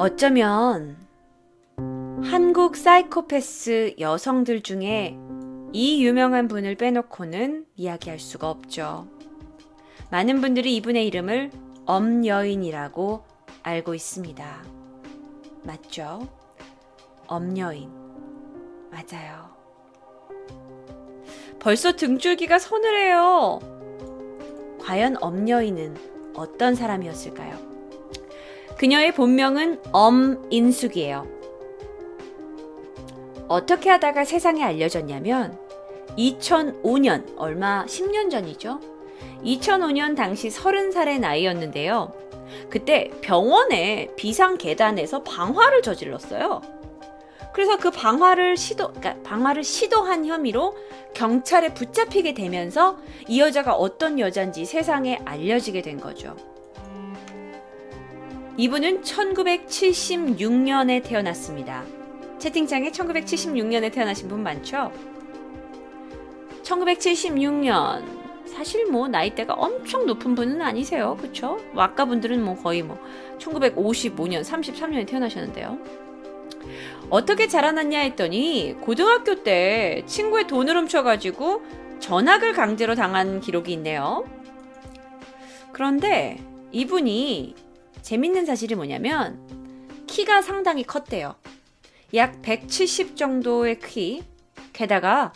어쩌면 한국 사이코패스 여성들 중에 이 유명한 분을 빼놓고는 이야기할 수가 없죠. 많은 분들이 이분의 이름을 엄여인이라고 알고 있습니다. 맞죠? 엄여인. 맞아요. 벌써 등줄기가 서늘해요. 과연 엄여인은 어떤 사람이었을까요? 그녀의 본명은 엄인숙이에요. 어떻게 하다가 세상에 알려졌냐면 2005년, 얼마 10년 전이죠. 2005년 당시 30살의 나이였는데요. 그때 병원에 비상계단에서 방화를 저질렀어요. 그래서 그 방화를 시도한 혐의로 경찰에 붙잡히게 되면서 이 여자가 어떤 여잔지 세상에 알려지게 된 거죠. 이분은 1976년에 태어났습니다. 채팅창에 1976년에 태어나신 분 많죠? 1976년 사실 나이대가 엄청 높은 분은 아니세요. 그쵸? 아까 분들은 거의 1955년, 33년에 태어나셨는데요. 어떻게 자라났냐 했더니 고등학교 때 친구의 돈을 훔쳐가지고 전학을 강제로 당한 기록이 있네요. 그런데 이분이 재밌는 사실이 뭐냐면 키가 상당히 컸대요. 약 170 정도의 키, 게다가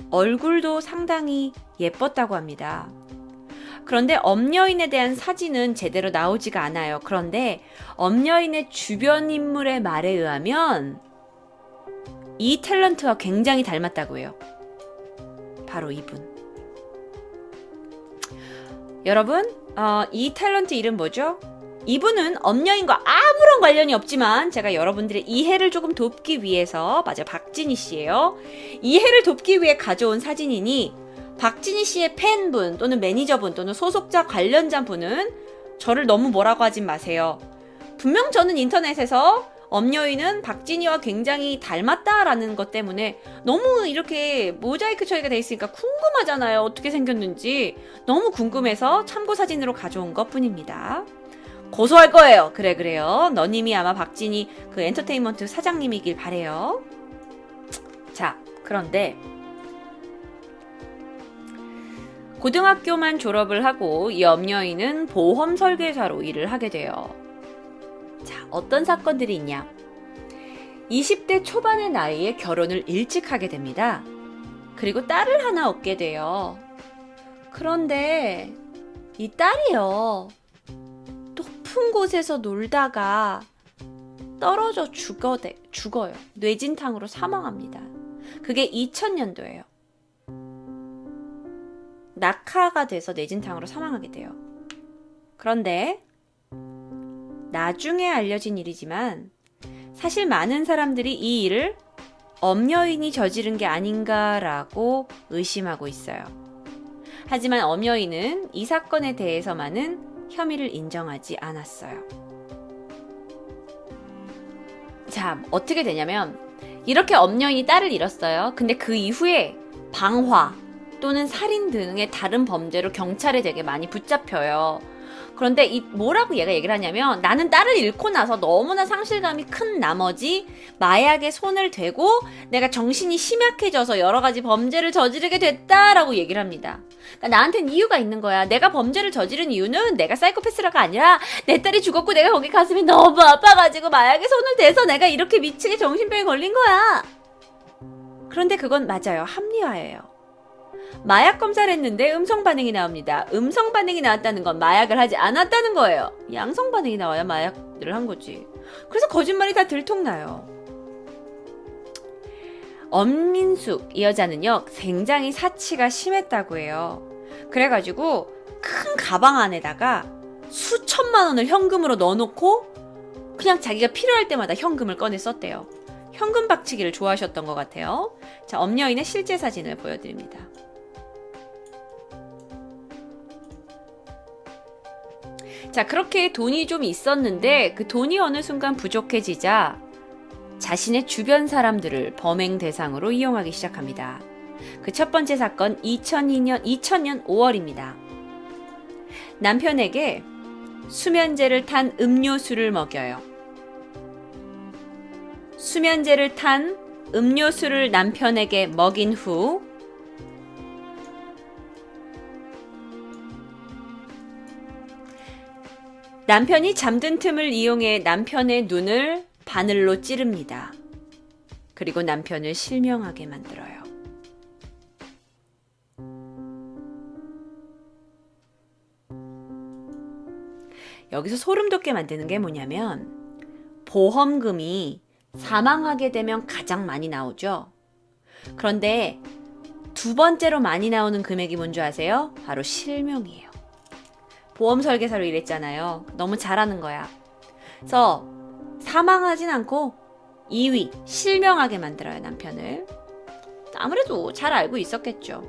얼굴도 상당히 예뻤다고 합니다. 그런데 엄여인에 대한 사진은 제대로 나오지가 않아요. 그런데 엄여인의 주변 인물의 말에 의하면 이 탤런트와 굉장히 닮았다고 해요. 바로 이분. 여러분, 이 탤런트 이름 뭐죠? 이분은 엄여인과 아무런 관련이 없지만 제가 여러분들의 이해를 조금 돕기 위해서, 맞아요, 박진희 씨예요. 이해를 돕기 위해 가져온 사진이니 박진희 씨의 팬분 또는 매니저분 또는 소속자 관련자분은 저를 너무 뭐라고 하진 마세요. 분명 저는 인터넷에서 엄여인은 박진희와 굉장히 닮았다라는 것 때문에 너무 이렇게 모자이크 처리가 돼 있으니까 궁금하잖아요. 어떻게 생겼는지 너무 궁금해서 참고 사진으로 가져온 것 뿐입니다. 고소할 거예요. 그래요. 너님이 아마 박진희 그 엔터테인먼트 사장님이길 바래요. 자, 그런데 고등학교만 졸업을 하고 이 엄여인은 보험 설계사로 일을 하게 돼요. 자, 어떤 사건들이 있냐? 20대 초반의 나이에 결혼을 일찍 하게 됩니다. 그리고 딸을 하나 얻게 돼요. 그런데 이 딸이요, 높은 곳에서 놀다가 떨어져 죽어요. 뇌진탕으로 사망합니다. 그게 2000년도예요. 낙하가 돼서 뇌진탕으로 사망하게 돼요. 그런데 나중에 알려진 일이지만 사실 많은 사람들이 이 일을 엄여인이 저지른 게 아닌가라고 의심하고 있어요. 하지만 엄여인은 이 사건에 대해서만은 혐의를 인정하지 않았어요. 자, 어떻게 되냐면 이렇게 엄여인이 딸을 잃었어요. 근데 그 이후에 방화 또는 살인 등의 다른 범죄로 경찰에 되게 많이 붙잡혀요. 그런데 뭐라고 얘가 얘기를 하냐면 나는 딸을 잃고 나서 너무나 상실감이 큰 나머지 마약에 손을 대고 내가 정신이 심약해져서 여러 가지 범죄를 저지르게 됐다라고 얘기를 합니다. 그러니까 나한테는 이유가 있는 거야. 내가 범죄를 저지른 이유는 내가 사이코패스라가 아니라 내 딸이 죽었고 내가 거기 가슴이 너무 아파가지고 마약에 손을 대서 내가 이렇게 미치게 정신병에 걸린 거야. 그런데 그건 맞아요. 합리화예요. 마약 검사를 했는데 음성 반응이 나옵니다. 음성 반응이 나왔다는 건 마약을 하지 않았다는 거예요. 양성 반응이 나와야 마약을 한 거지. 그래서 거짓말이 다 들통나요. 엄민숙 이 여자는요, 굉장히 사치가 심했다고 해요. 그래가지고 큰 가방 안에다가 수천만 원을 현금으로 넣어놓고 그냥 자기가 필요할 때마다 현금을 꺼내 썼대요. 현금 박치기를 좋아하셨던 것 같아요. 자, 엄여인의 실제 사진을 보여드립니다. 자, 그렇게 돈이 좀 있었는데 그 돈이 어느 순간 부족해지자 자신의 주변 사람들을 범행 대상으로 이용하기 시작합니다. 그 첫 번째 사건 2000년 5월입니다. 남편에게 수면제를 탄 음료수를 먹여요. 수면제를 탄 음료수를 남편에게 먹인 후 남편이 잠든 틈을 이용해 남편의 눈을 바늘로 찌릅니다. 그리고 남편을 실명하게 만들어요. 여기서 소름 돋게 만드는 게 뭐냐면 보험금이 사망하게 되면 가장 많이 나오죠. 그런데 두 번째로 많이 나오는 금액이 뭔지 아세요? 바로 실명이에요. 보험 설계사로 일했잖아요. 너무 잘하는 거야. 그래서 사망하진 않고 2위 실명하게 만들어요, 남편을. 아무래도 잘 알고 있었겠죠.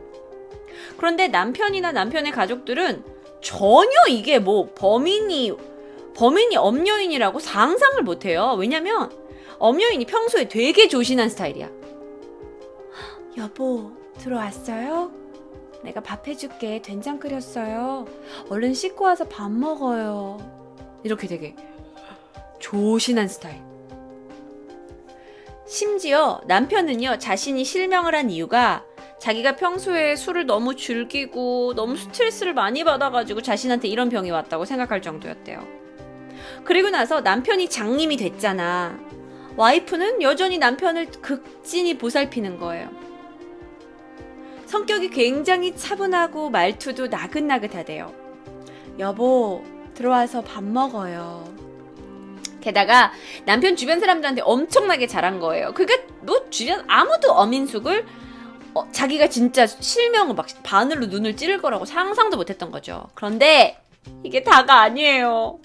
그런데 남편이나 남편의 가족들은 전혀 이게 뭐 범인이 엄여인이라고 상상을 못해요. 왜냐면 엄여인이 평소에 되게 조신한 스타일이야. 여보, 들어왔어요? 내가 밥 해줄게. 된장 끓였어요. 얼른 씻고 와서 밥 먹어요. 이렇게 되게 조신한 스타일. 심지어 남편은요, 자신이 실명을 한 이유가 자기가 평소에 술을 너무 즐기고 너무 스트레스를 많이 받아가지고 자신한테 이런 병이 왔다고 생각할 정도였대요. 그리고 나서 남편이 장님이 됐잖아. 와이프는 여전히 남편을 극진히 보살피는 거예요. 성격이 굉장히 차분하고 말투도 나긋나긋하대요. 여보, 들어와서 밥 먹어요. 게다가 남편 주변 사람들한테 엄청나게 잘한 거예요. 그러니까 뭐 주변 아무도 어민숙을 자기가 진짜 실명을 막 바늘로 눈을 찌를 거라고 상상도 못했던 거죠. 그런데 이게 다가 아니에요.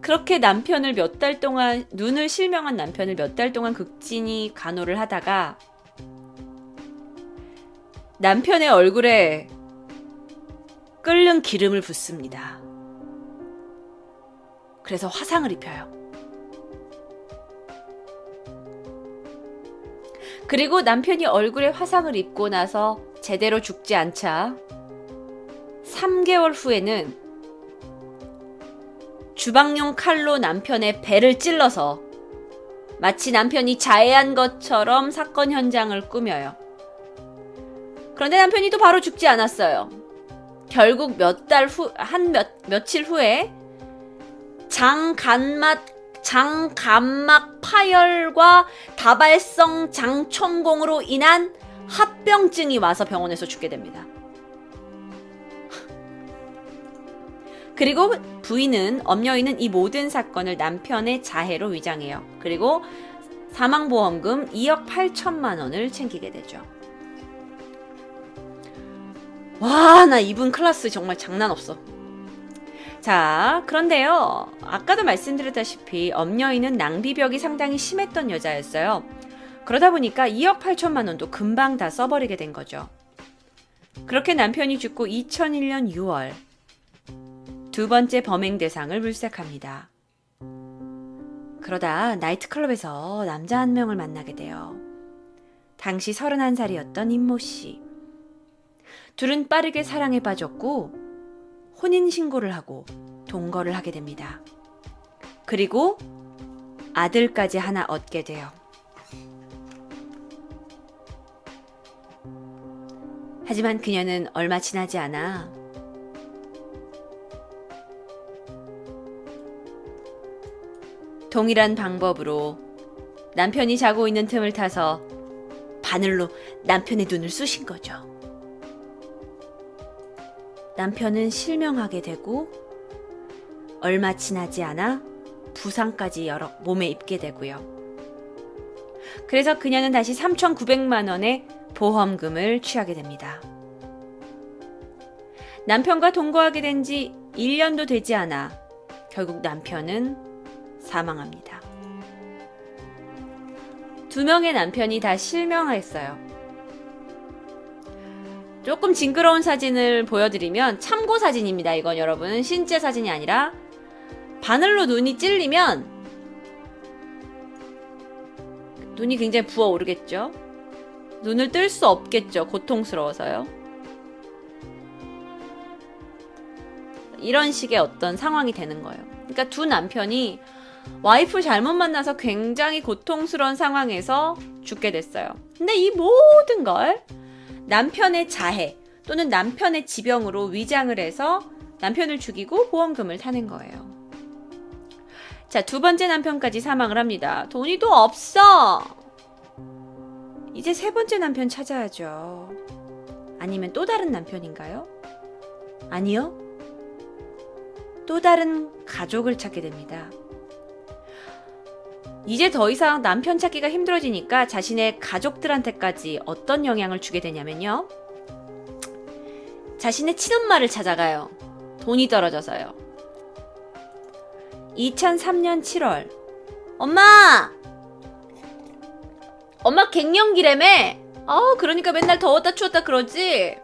그렇게 남편을 몇 달 동안, 눈을 실명한 남편을 몇 달 동안 극진히 간호를 하다가 남편의 얼굴에 끓는 기름을 붓습니다. 그래서 화상을 입혀요. 그리고 남편이 얼굴에 화상을 입고 나서 제대로 죽지 않자 3개월 후에는 주방용 칼로 남편의 배를 찔러서 마치 남편이 자해한 것처럼 사건 현장을 꾸며요. 그런데 남편이 또 바로 죽지 않았어요. 결국 며칠 후에 장간막 파열과 다발성 장천공으로 인한 합병증이 와서 병원에서 죽게 됩니다. 그리고 엄여인은 이 모든 사건을 남편의 자해로 위장해요. 그리고 사망보험금 2억 8천만 원을 챙기게 되죠. 와, 나 이분 클래스 정말 장난 없어. 자, 그런데요. 아까도 말씀드렸다시피 엄여인은 낭비벽이 상당히 심했던 여자였어요. 그러다 보니까 2억 8천만 원도 금방 다 써버리게 된 거죠. 그렇게 남편이 죽고 2001년 6월 두 번째 범행 대상을 물색합니다. 그러다 나이트클럽에서 남자 한 명을 만나게 돼요. 당시 31살이었던 임모 씨. 둘은 빠르게 사랑에 빠졌고 혼인신고를 하고 동거를 하게 됩니다. 그리고 아들까지 하나 얻게 돼요. 하지만 그녀는 얼마 지나지 않아 동일한 방법으로 남편이 자고 있는 틈을 타서 바늘로 남편의 눈을 쑤신 거죠. 남편은 실명하게 되고 얼마 지나지 않아 부상까지 여러 몸에 입게 되고요. 그래서 그녀는 다시 3,900만 원의 보험금을 취하게 됩니다. 남편과 동거하게 된 지 1년도 되지 않아 결국 남편은 사망합니다. 2명의 남편이 다 실명했어요. 조금 징그러운 사진을 보여드리면 참고 사진입니다. 이건 여러분 실제 사진이 아니라 바늘로 눈이 찔리면 눈이 굉장히 부어오르겠죠. 눈을 뜰 수 없겠죠. 고통스러워서요. 이런 식의 어떤 상황이 되는 거예요. 그러니까 두 남편이 와이프 잘못 만나서 굉장히 고통스러운 상황에서 죽게 됐어요. 근데 이 모든 걸 남편의 자해 또는 남편의 지병으로 위장을 해서 남편을 죽이고 보험금을 타는 거예요. 자, 두 번째 남편까지 사망을 합니다. 돈이 또 없어. 이제 세 번째 남편 찾아야죠. 아니면 또 다른 남편인가요? 아니요. 또 다른 가족을 찾게 됩니다. 이제 더 이상 남편 찾기가 힘들어지니까 자신의 가족들한테까지 어떤 영향을 주게 되냐면요. 자신의 친엄마를 찾아가요. 돈이 떨어져서요. 2003년 7월. 엄마 갱년기라며? 그러니까 맨날 더웠다 추웠다 그러지?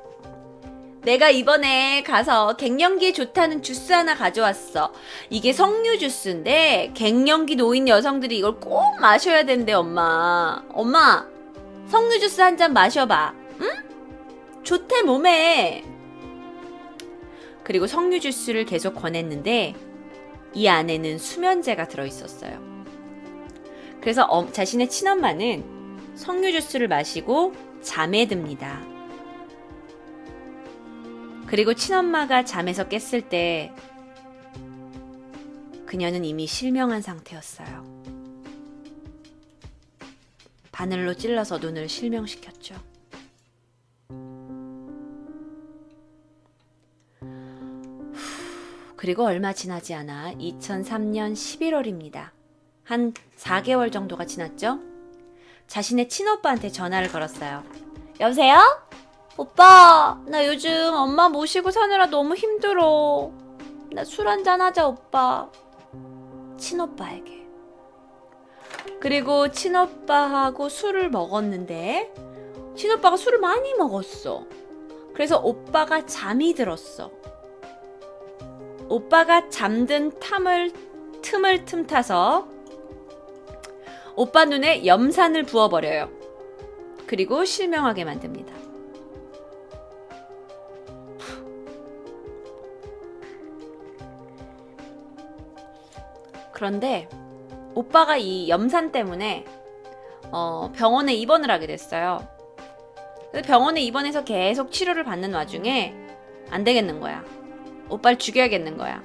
내가 이번에 가서 갱년기에 좋다는 주스 하나 가져왔어. 이게 석류 주스인데 갱년기 노인 여성들이 이걸 꼭 마셔야 된대, 엄마. 엄마, 석류 주스 한 잔 마셔봐. 응? 좋대, 몸에. 그리고 석류 주스를 계속 권했는데 이 안에는 수면제가 들어있었어요. 그래서 자신의 친엄마는 석류 주스를 마시고 잠에 듭니다. 그리고 친엄마가 잠에서 깼을 때 그녀는 이미 실명한 상태였어요. 바늘로 찔러서 눈을 실명시켰죠. 그리고 얼마 지나지 않아 2003년 11월입니다. 한 4개월 정도가 지났죠? 자신의 친오빠한테 전화를 걸었어요. 여보세요? 오빠, 나 요즘 엄마 모시고 사느라 너무 힘들어. 나 술 한잔 하자, 오빠. 친오빠에게. 그리고 친오빠하고 술을 먹었는데 친오빠가 술을 많이 먹었어. 그래서 오빠가 잠이 들었어. 오빠가 잠든 틈을 틈타서 오빠 눈에 염산을 부어버려요. 그리고 실명하게 만듭니다. 그런데 오빠가 이 염산 때문에 병원에 입원을 하게 됐어요. 병원에 입원해서 계속 치료를 받는 와중에 안 되겠는 거야. 오빠를 죽여야겠는 거야.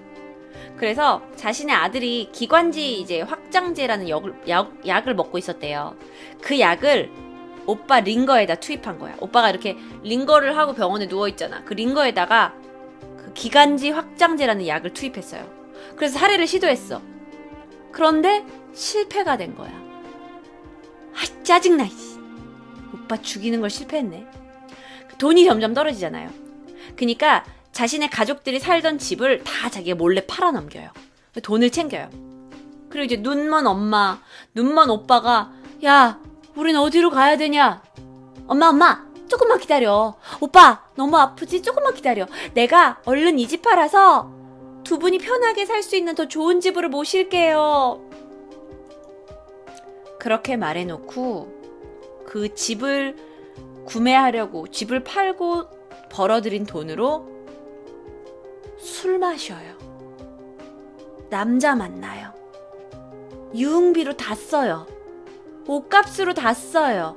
그래서 자신의 아들이 기관지 이제 확장제라는 약을 먹고 있었대요. 그 약을 오빠 링거에다 투입한 거야. 오빠가 이렇게 링거를 하고 병원에 누워있잖아. 그 링거에다가 그 기관지 확장제라는 약을 투입했어요. 그래서 살해를 시도했어. 그런데 실패가 된 거야. 짜증나. 오빠 죽이는 걸 실패했네. 돈이 점점 떨어지잖아요. 그러니까 자신의 가족들이 살던 집을 다 자기가 몰래 팔아넘겨요. 돈을 챙겨요. 그리고 이제 눈먼 엄마, 눈먼 오빠가 야, 우린 어디로 가야 되냐? 엄마, 조금만 기다려. 오빠, 너무 아프지? 조금만 기다려. 내가 얼른 이 집 팔아서 두 분이 편하게 살 수 있는 더 좋은 집으로 모실게요. 그렇게 말해놓고 그 집을 구매하려고 집을 팔고 벌어들인 돈으로 술 마셔요. 남자 만나요. 유흥비로 다 써요. 옷값으로 다 써요.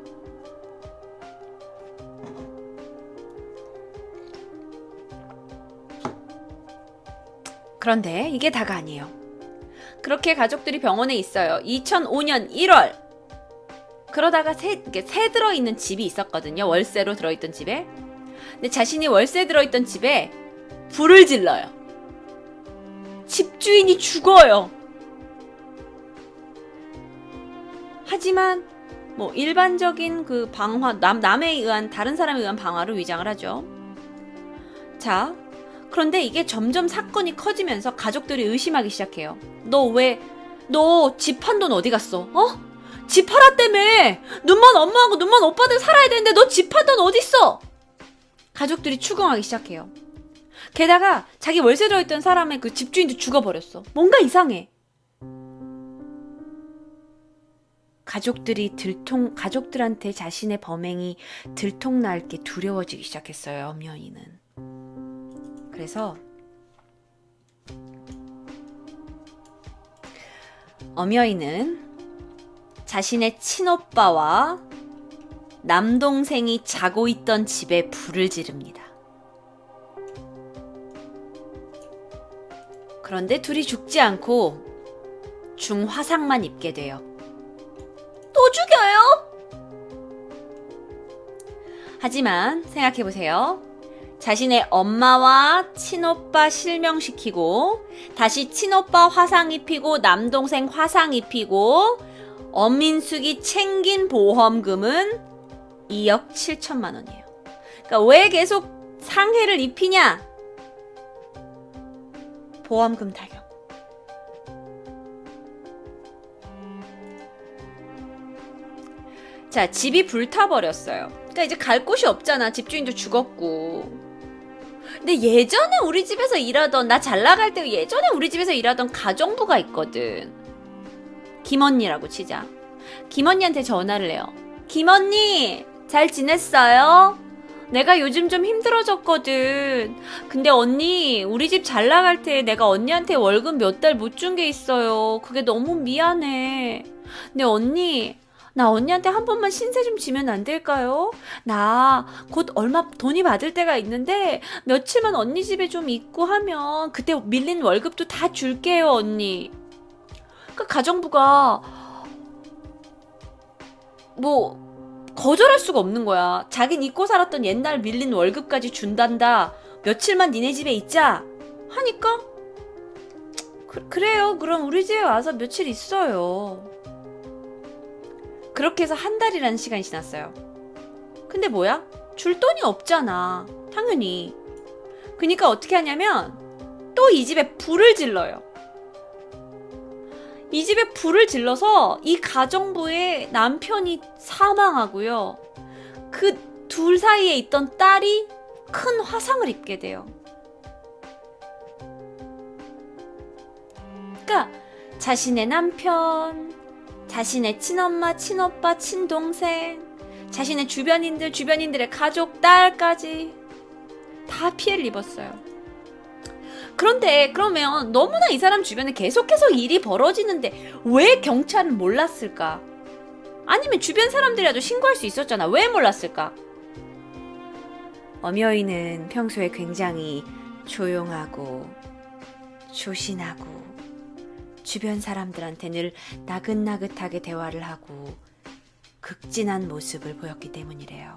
그런데 이게 다가 아니에요. 그렇게 가족들이 병원에 있어요. 2005년 1월. 그러다가 새 들어있는 집이 있었거든요. 월세로 들어있던 집에. 근데 자신이 월세 들어있던 집에 불을 질러요. 집주인이 죽어요. 하지만 뭐 일반적인 그 방화, 남에 의한 다른 사람에 의한 방화로 위장을 하죠. 자, 그런데 이게 점점 사건이 커지면서 가족들이 의심하기 시작해요. 너 집 판 돈 어디 갔어? 집 팔았다며. 눈먼 엄마하고 눈먼 오빠들 살아야 되는데 너 집 판 돈 어디 있어? 가족들이 추궁하기 시작해요. 게다가 자기 월세 들어있던 사람의 그 집주인도 죽어버렸어. 뭔가 이상해. 가족들한테 자신의 범행이 들통날 게 두려워지기 시작했어요. 엄연이는. 그래서 엄여인은 자신의 친오빠와 남동생이 자고 있던 집에 불을 지릅니다. 그런데 둘이 죽지 않고 중화상만 입게 돼요. 또 죽여요? 하지만 생각해보세요. 자신의 엄마와 친오빠 실명시키고 다시 친오빠 화상 입히고 남동생 화상 입히고 엄민숙이 챙긴 보험금은 2억 7천만 원이에요. 그러니까 왜 계속 상해를 입히냐? 보험금 타격. 자, 집이 불타버렸어요. 그러니까 이제 갈 곳이 없잖아. 집주인도 죽었고. 근데 예전에 우리 집에서 일하던, 나 잘 나갈 때 예전에 우리 집에서 일하던 가정부가 있거든. 김언니라고 치자. 김언니한테 전화를 해요. 김언니, 잘 지냈어요? 내가 요즘 좀 힘들어졌거든. 근데 언니, 우리 집 잘 나갈 때 내가 언니한테 월급 몇 달 못 준 게 있어요. 그게 너무 미안해. 근데 언니, 나 언니한테 한 번만 신세 좀 지면 안 될까요? 나 곧 얼마 돈이 받을 때가 있는데 며칠만 언니 집에 좀 있고 하면 그때 밀린 월급도 다 줄게요, 언니. 그 가정부가 뭐 거절할 수가 없는 거야. 자긴 잊고 살았던 옛날 밀린 월급까지 준단다. 며칠만 니네 집에 있자 하니까 그래요. 그럼 우리 집에 와서 며칠 있어요. 그렇게 해서 한 달이라는 시간이 지났어요. 근데 뭐야? 줄 돈이 없잖아. 당연히. 그러니까 어떻게 하냐면 또 이 집에 불을 질러요. 이 집에 불을 질러서 이 가정부의 남편이 사망하고요. 그 둘 사이에 있던 딸이 큰 화상을 입게 돼요. 그러니까 자신의 남편, 자신의 친엄마, 친오빠, 친동생, 자신의 주변인들의 가족, 딸까지 다 피해를 입었어요. 그런데 그러면 너무나 이 사람 주변에 계속해서 일이 벌어지는데 왜 경찰은 몰랐을까? 아니면 주변 사람들이라도 신고할 수 있었잖아. 왜 몰랐을까? 엄여인은 평소에 굉장히 조용하고 조신하고 주변 사람들한테 늘 나긋나긋하게 대화를 하고 극진한 모습을 보였기 때문이래요.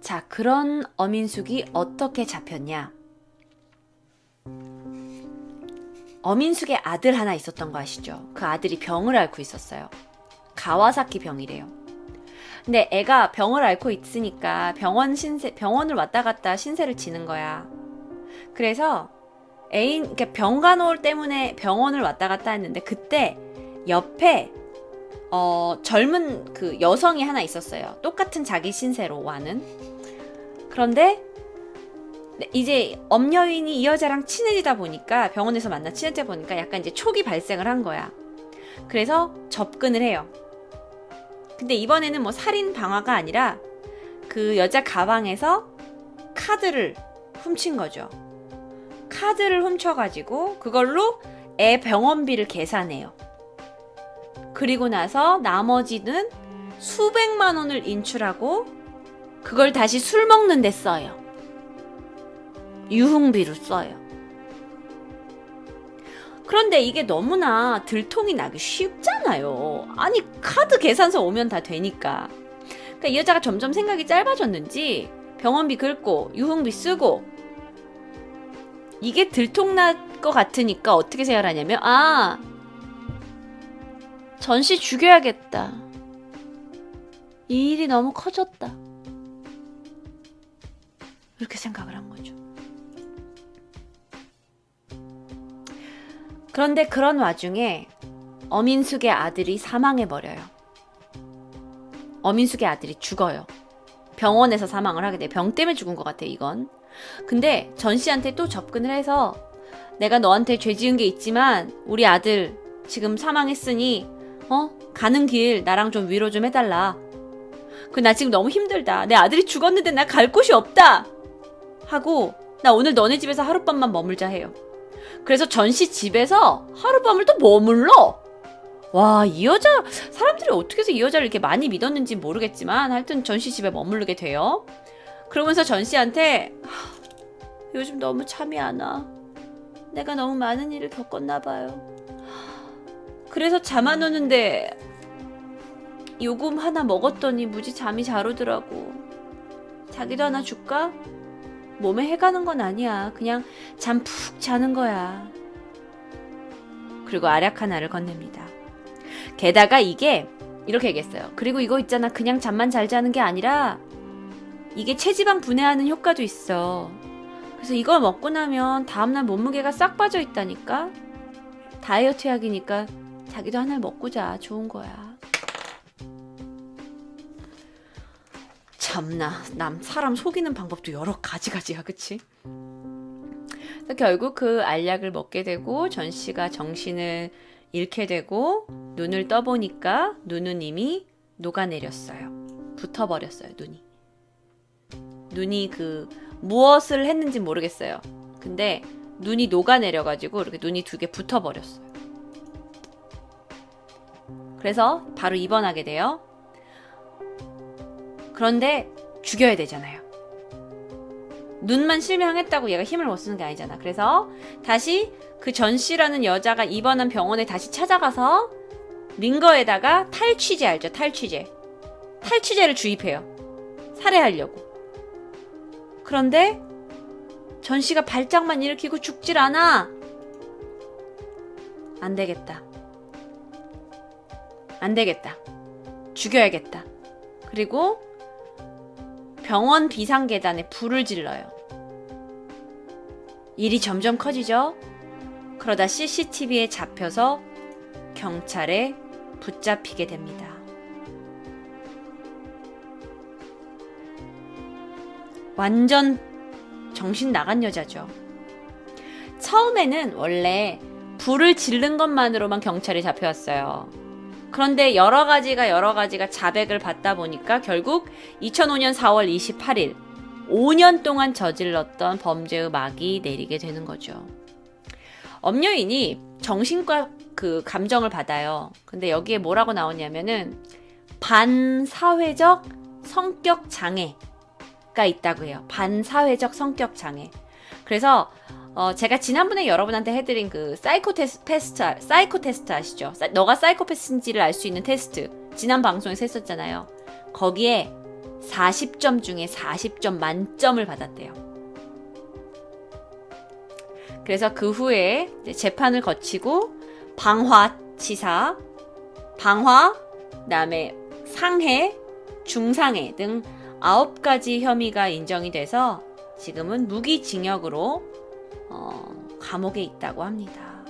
자, 그런 엄인숙이 어떻게 잡혔냐? 엄인숙의 아들 하나 있었던 거 아시죠? 그 아들이 병을 앓고 있었어요. 가와사키 병이래요. 근데 애가 병을 앓고 있으니까 병원을 왔다 갔다 신세를 지는 거야. 그래서 그러니까 병간호 때문에 병원을 왔다 갔다 했는데 그때 옆에 젊은 그 여성이 하나 있었어요. 똑같은 자기 신세로 와는. 그런데 이제 엄여인이 이 여자랑 친해지다 보니까 병원에서 만나 친해지다 보니까 약간 이제 촉이 발생을 한 거야. 그래서 접근을 해요. 근데 이번에는 뭐 살인 방화가 아니라 그 여자 가방에서 카드를 훔친 거죠. 카드를 훔쳐가지고 그걸로 애 병원비를 계산해요. 그리고 나서 나머지는 수백만 원을 인출하고 그걸 다시 술 먹는 데 써요. 유흥비로 써요. 그런데 이게 너무나 들통이 나기 쉽잖아요. 아니 카드 계산서 오면 다 되니까. 그러니까 이 여자가 점점 생각이 짧아졌는지 병원비 긁고 유흥비 쓰고 이게 들통날 것 같으니까 어떻게 생각을 하냐면 전씨 죽여야겠다. 이 일이 너무 커졌다. 이렇게 생각을 한 거죠. 그런데 그런 와중에 엄인숙의 아들이 사망해버려요. 엄인숙의 아들이 죽어요. 병원에서 사망을 하게 돼. 병 때문에 죽은 것 같아, 이건. 근데 전 씨한테 또 접근을 해서 내가 너한테 죄 지은 게 있지만 우리 아들 지금 사망했으니 가는 길 나랑 좀 위로 좀 해달라. 나 지금 너무 힘들다. 내 아들이 죽었는데 나 갈 곳이 없다. 하고 나 오늘 너네 집에서 하룻밤만 머물자 해요. 그래서 전씨 집에서 하룻밤을 또 머물러. 와, 이 여자, 사람들이 어떻게 해서 이 여자를 이렇게 많이 믿었는지 모르겠지만 하여튼 전씨 집에 머무르게 돼요. 그러면서 전씨한테 요즘 너무 잠이 안 와. 내가 너무 많은 일을 겪었나 봐요. 그래서 잠 안 오는데 요금 하나 먹었더니 무지 잠이 잘 오더라고. 자기도 하나 줄까? 몸에 해가는 건 아니야. 그냥 잠 푹 자는 거야. 그리고 알약 하나를 건넵니다. 게다가 이게 이렇게 얘기했어요. 그리고 이거 있잖아. 그냥 잠만 잘 자는 게 아니라 이게 체지방 분해하는 효과도 있어. 그래서 이걸 먹고 나면 다음날 몸무게가 싹 빠져 있다니까. 다이어트 약이니까 자기도 하나 먹고 자. 좋은 거야. 참나, 사람 속이는 방법도 여러 가지야, 그치? 그래서 결국 그 알약을 먹게 되고 전씨가 정신을 잃게 되고 눈을 떠보니까 눈은 이미 녹아내렸어요. 붙어버렸어요, 눈이 그 무엇을 했는지 모르겠어요. 근데 눈이 녹아내려가지고 이렇게 눈이 2개 붙어버렸어요. 그래서 바로 입원하게 돼요. 그런데 죽여야 되잖아요. 눈만 실명했다고 얘가 힘을 못 쓰는 게 아니잖아. 그래서 다시 그 전씨라는 여자가 입원한 병원에 다시 찾아가서 링거에다가 탈취제 알죠? 탈취제를 주입해요. 살해하려고. 그런데 전씨가 발작만 일으키고 죽질 않아. 안 되겠다. 죽여야겠다. 그리고 병원 비상계단에 불을 질러요. 일이 점점 커지죠. 그러다 CCTV에 잡혀서 경찰에 붙잡히게 됩니다. 완전 정신 나간 여자죠. 처음에는 원래 불을 지른 것만으로만 경찰에 잡혀왔어요. 그런데 여러 가지가 자백을 받다 보니까 결국 2005년 4월 28일 5년 동안 저질렀던 범죄의 막이 내리게 되는 거죠. 엄여인이 정신과 그 감정을 받아요. 근데 여기에 뭐라고 나오냐면은 반사회적 성격 장애가 있다고 해요. 반사회적 성격 장애. 그래서 제가 지난번에 여러분한테 해드린 그 사이코 테스트 아시죠? 너가 사이코패스인지를 알 수 있는 테스트 지난 방송에서 했었잖아요. 거기에 40점 중에 40점 만점을 받았대요. 그래서 그 후에 재판을 거치고 방화치사, 그다음에 상해, 중상해 등 9가지 혐의가 인정이 돼서 지금은 무기징역으로 감옥에 있다고 합니다.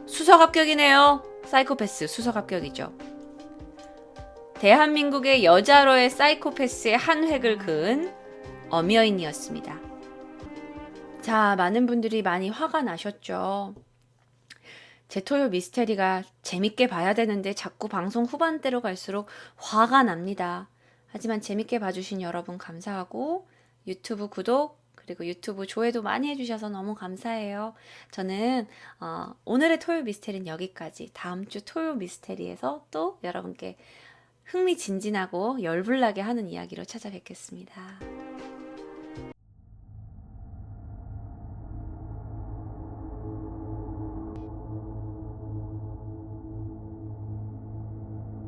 수석 합격이네요. 사이코패스 수석 합격이죠. 대한민국의 여자로의 사이코패스의 한 획을 그은 엄여인이었습니다. 자, 많은 분들이 많이 화가 나셨죠. 제 토요 미스테리가 재밌게 봐야 되는데 자꾸 방송 후반대로 갈수록 화가 납니다. 하지만 재밌게 봐주신 여러분 감사하고 유튜브 구독 그리고 유튜브 조회도 많이 해주셔서 너무 감사해요. 저는 오늘의 토요 미스테리는 여기까지. 다음 주 토요 미스테리에서 또 여러분께 흥미진진하고 열불나게 하는 이야기로 찾아뵙겠습니다.